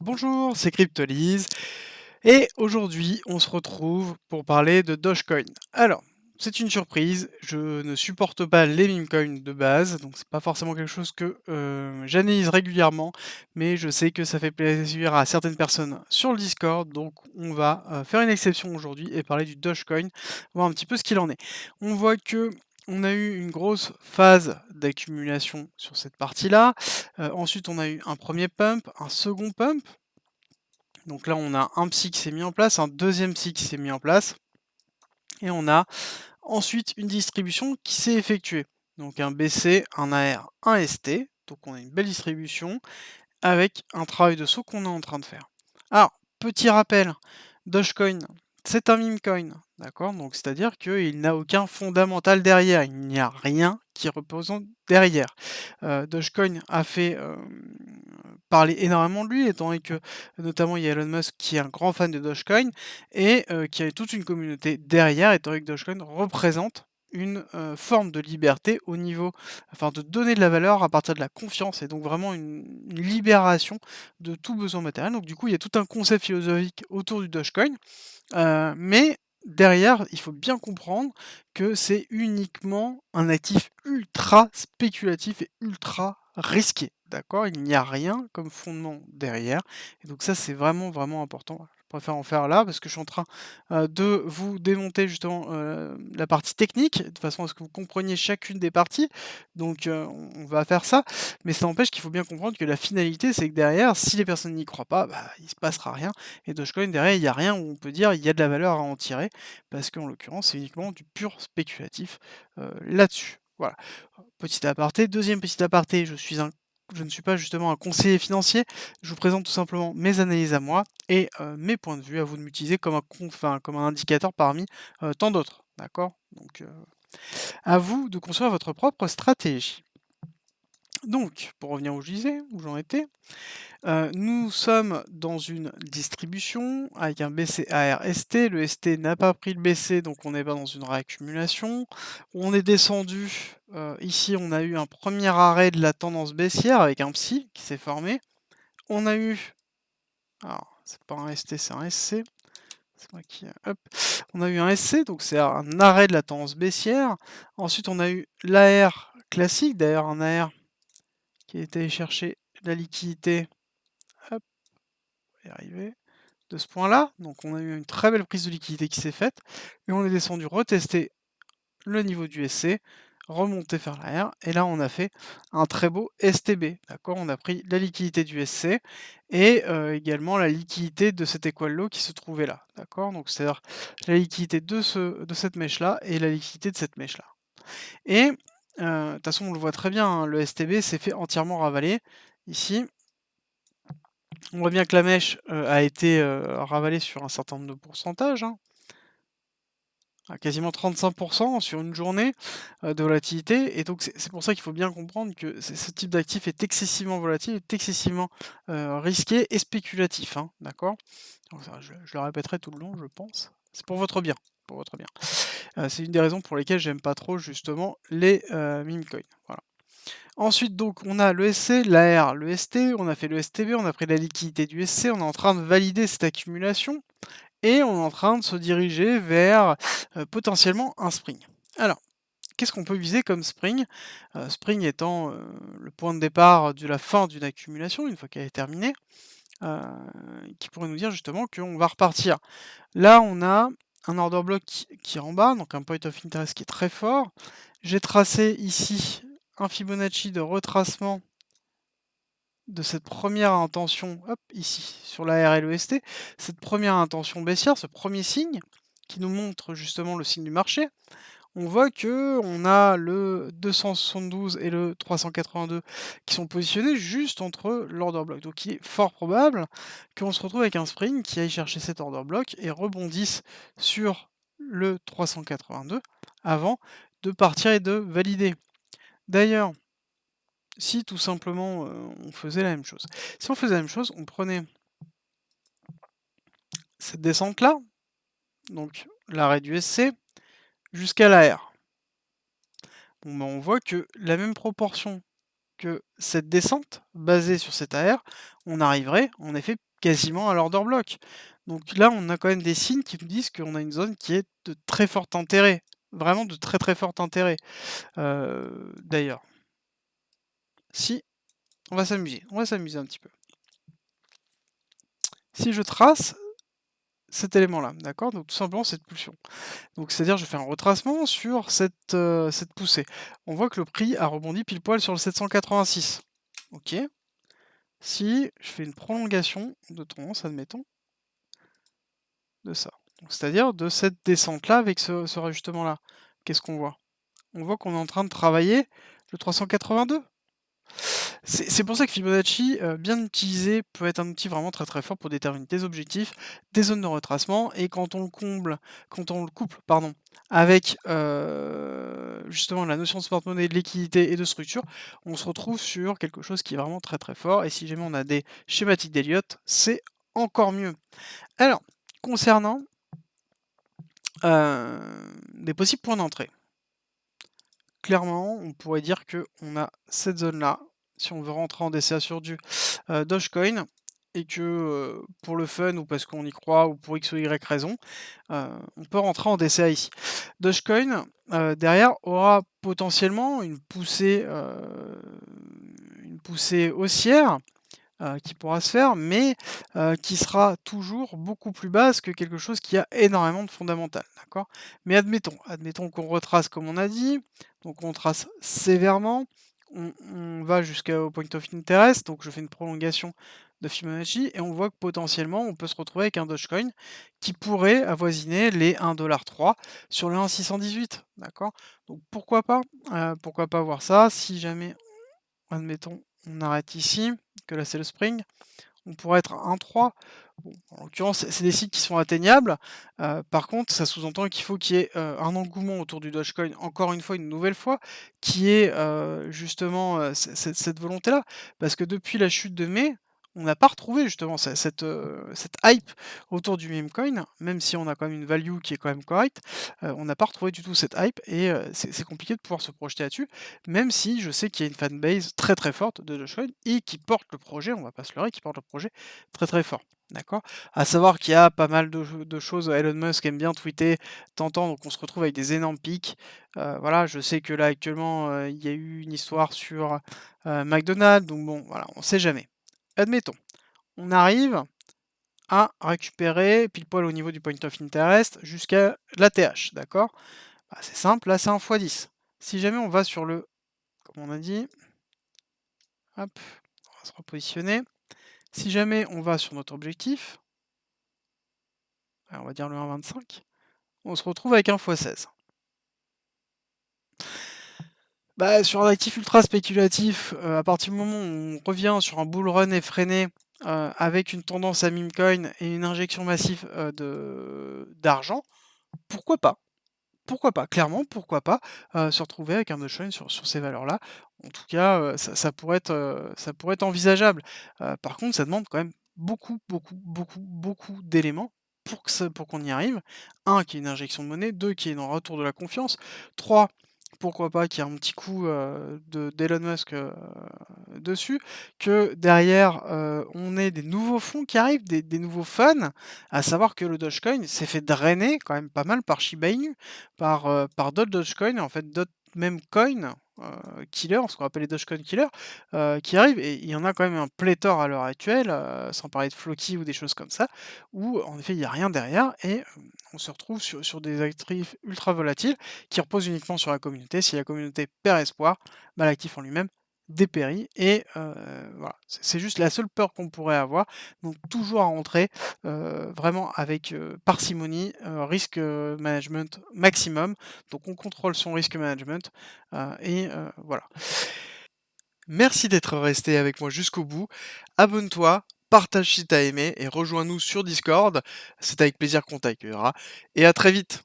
Bonjour, c'est Cryptolyse et aujourd'hui on se retrouve pour parler de Dogecoin. Alors, c'est une surprise, je ne supporte pas les meme coins de base, donc c'est pas forcément quelque chose que j'analyse régulièrement, mais je sais que ça fait plaisir à certaines personnes sur le Discord, donc on va faire une exception aujourd'hui et parler du Dogecoin, voir un petit peu ce qu'il en est. On voit que on a eu une grosse phase d'accumulation sur cette partie-là. Ensuite, on a eu un premier pump, un second pump. Donc là, on a un psy qui s'est mis en place, un deuxième psy qui s'est mis en place, et on a ensuite une distribution qui s'est effectuée. Donc un BC, un AR, un ST. Donc on a une belle distribution avec un travail de saut qu'on est en train de faire. Alors, petit rappel, Dogecoin, c'est un meme coin, d'accord? Donc c'est-à-dire qu'il n'a aucun fondamental derrière, il n'y a rien qui repose derrière. Dogecoin a fait parler énormément de lui, étant donné que notamment il y a Elon Musk qui est un grand fan de Dogecoin et qui a toute une communauté derrière, étant donné que Dogecoin représente une forme de liberté au niveau, enfin de donner de la valeur à partir de la confiance et donc vraiment une libération de tout besoin matériel. Donc du coup, il y a tout un concept philosophique autour du Dogecoin, mais derrière, il faut bien comprendre que c'est uniquement un actif ultra spéculatif et ultra risqué, d'accord? Il n'y a rien comme fondement derrière et donc ça, c'est vraiment, vraiment important. Je préfère en faire là parce que je suis en train, de vous démonter justement, la partie technique, de façon à ce que vous compreniez chacune des parties. Donc, on va faire ça, mais ça n'empêche qu'il faut bien comprendre que la finalité, c'est que derrière, si les personnes n'y croient pas, bah, il se passera rien et Dogecoin derrière, il y a rien où on peut dire: «Il y a de la valeur à en tirer», parce qu'en l'occurrence, c'est uniquement du pur spéculatif, là-dessus. Voilà. Petit aparté. Deuxième petit aparté, je ne suis pas justement un conseiller financier. Je vous présente tout simplement mes analyses à moi et mes points de vue, à vous de m'utiliser comme comme un indicateur parmi, tant d'autres. D'accord? Donc, à vous de construire votre propre stratégie. Donc, pour revenir où je disais, où j'en étais, nous sommes dans une distribution avec un BCAR-ST. Le ST n'a pas pris le BC, donc on n'est pas dans une réaccumulation. On est descendu, ici on a eu un premier arrêt de la tendance baissière avec un psy qui s'est formé. On a eu, alors c'est pas un ST, c'est un SC. C'est moi qui, hop. On a eu un SC, donc c'est un arrêt de la tendance baissière. Ensuite on a eu l'AR classique, d'ailleurs un AR qui est allé chercher la liquidité. Hop, on va y arriver. De ce point-là. Donc on a eu une très belle prise de liquidité qui s'est faite. Et on est descendu retester le niveau du SC, remonter vers l'arrière. Et là, on a fait un très beau STB. D'accord? On a pris la liquidité du SC et également la liquidité de cet equal low qui se trouvait là. D'accord? Donc c'est-à-dire la liquidité de cette mèche-là et la liquidité de cette mèche-là. Et de toute façon, on le voit très bien, hein, le STB s'est fait entièrement ravaler. Ici, on voit bien que la mèche a été ravalée sur un certain nombre de pourcentages, hein, à quasiment 35% sur une journée de volatilité. Et donc c'est pour ça qu'il faut bien comprendre que ce type d'actif est excessivement volatile, est excessivement risqué et spéculatif. Hein, d'accord? Je le répéterai tout le long, je pense. C'est pour votre bien. Pour votre bien. C'est une des raisons pour lesquelles j'aime pas trop justement les meme coins. Voilà. Ensuite, donc, on a le SC, l'AR, le ST, on a fait le STB, on a pris la liquidité du SC, on est en train de valider cette accumulation et on est en train de se diriger vers potentiellement un spring. Alors, qu'est-ce qu'on peut viser comme spring? Spring étant le point de départ de la fin d'une accumulation, une fois qu'elle est terminée, euh, qui pourrait nous dire justement qu'on va repartir. Là, on a un order block qui est en bas, donc un point of interest qui est très fort. J'ai tracé ici un Fibonacci de retracement de cette première intention, hop, ici, sur la RLEST, cette première intention baissière, ce premier signe, qui nous montre justement le signe du marché, on voit que on a le 272 et le 382 qui sont positionnés juste entre l'order block. Donc il est fort probable qu'on se retrouve avec un spring qui aille chercher cet order block et rebondisse sur le 382 avant de partir et de valider. D'ailleurs, si tout simplement on faisait la même chose. Si on faisait la même chose, on prenait cette descente-là, donc l'arrêt du SC, jusqu'à la R. Bon, ben, on voit que la même proportion que cette descente, basée sur cet AR, on arriverait en effet quasiment à l'order block. Donc là, on a quand même des signes qui nous disent qu'on a une zone qui est de très fort intérêt, vraiment de très, très fort intérêt. D'ailleurs, si on va s'amuser un petit peu. Si je trace cet élément-là, d'accord? Donc tout simplement cette pulsion. Donc c'est-à-dire je fais un retracement sur cette poussée. On voit que le prix a rebondi pile poil sur le 786. OK. Si je fais une prolongation de tendance, admettons, de ça. C'est-à-dire de cette descente-là avec ce rajustement-là. Qu'est-ce qu'on voit? On voit qu'on est en train de travailler le 382. C'est pour ça que Fibonacci, bien utilisé, peut être un outil vraiment très, très fort pour déterminer des objectifs, des zones de retracement et quand on le couple, pardon, avec, justement la notion de smart money, de liquidité et de structure, on se retrouve sur quelque chose qui est vraiment très, très fort et si jamais on a des schématiques d'Elliott, c'est encore mieux. Alors, concernant, des possibles points d'entrée. Clairement, on pourrait dire qu'on a cette zone-là, si on veut rentrer en DCA sur du, Dogecoin et que, pour le fun ou parce qu'on y croit ou pour X ou Y raison, on peut rentrer en DCA ici. Dogecoin, derrière aura potentiellement une poussée haussière, qui pourra se faire, mais qui sera toujours beaucoup plus basse que quelque chose qui a énormément de fondamental, d'accord? Mais admettons qu'on retrace comme on a dit, donc on trace sévèrement, on va jusqu'au point of interest, donc je fais une prolongation de Fibonacci et on voit que potentiellement on peut se retrouver avec un Dogecoin qui pourrait avoisiner les 1,3 $ sur le 1,618, d'accord? Donc pourquoi pas voir ça si jamais, admettons, on arrête ici, que là c'est le spring, on pourrait être à 1,3. Bon, en l'occurrence, c'est des cycles qui sont atteignables. Par contre, ça sous-entend qu'il faut qu'il y ait, un engouement autour du Dogecoin, encore une fois, une nouvelle fois, qui est, justement, cette volonté-là. Parce que depuis la chute de mai, on n'a pas retrouvé justement cette hype autour du meme coin, même si on a quand même une value qui est quand même correcte, on n'a pas retrouvé du tout cette hype et c'est compliqué de pouvoir se projeter là-dessus, même si je sais qu'il y a une fanbase très, très forte de Dogecoin et qui porte le projet, on va pas se leurrer, qui porte le projet très, très fort. D'accord? À savoir qu'il y a pas mal de choses, Elon Musk aime bien tweeter tentant, donc on se retrouve avec des énormes pics. Voilà, je sais que là actuellement, il y a eu une histoire sur, McDonald's, donc bon, voilà, on sait jamais. Admettons, on arrive à récupérer pile poil au niveau du point of interest jusqu'à l'ATH, d'accord? Bah, c'est simple, là c'est un fois 10. Si jamais on va sur le, comme on a dit, hop, on va se repositionner. Si jamais on va sur notre objectif, on va dire le 1,25, on se retrouve avec un fois 16. Bah, sur un actif ultra spéculatif, à partir du moment où on revient sur un bull run effréné, avec une tendance à meme coin et une injection massive, d'argent, pourquoi pas? Pourquoi pas? Clairement, pourquoi pas, se retrouver avec un Dogecoin sur ces valeurs-là? En tout cas, ça pourrait être envisageable. Par contre, ça demande quand même beaucoup, beaucoup, beaucoup, beaucoup d'éléments pour qu'on y arrive. Un, qu'il y ait une injection de monnaie, 2, qu'il y ait un retour de la confiance, 3, pourquoi pas qu'il y ait un petit coup, d'Elon Musk, dessus, que derrière, on ait des nouveaux fonds qui arrivent, des nouveaux fans. À savoir que le Dogecoin s'est fait drainer quand même pas mal par Shiba Inu, par d'autres Dogecoin, en fait, d'autres même coins, killers, ce qu'on appelle les Dogecoin killers, qui arrivent et il y en a quand même un pléthore à l'heure actuelle, sans parler de Floki ou des choses comme ça, où en effet il y a rien derrière et on se retrouve sur des actifs ultra volatiles qui reposent uniquement sur la communauté. Si la communauté perd espoir, bah, l'actif en lui-même dépérit et voilà. C'est juste la seule peur qu'on pourrait avoir, donc toujours à rentrer, vraiment avec, parcimonie, risque, management maximum. Donc on contrôle son risque management, et voilà. Merci d'être resté avec moi jusqu'au bout. Abonne-toi, partage si tu as aimé et rejoins-nous sur Discord. C'est avec plaisir qu'on t'accueillera et à très vite.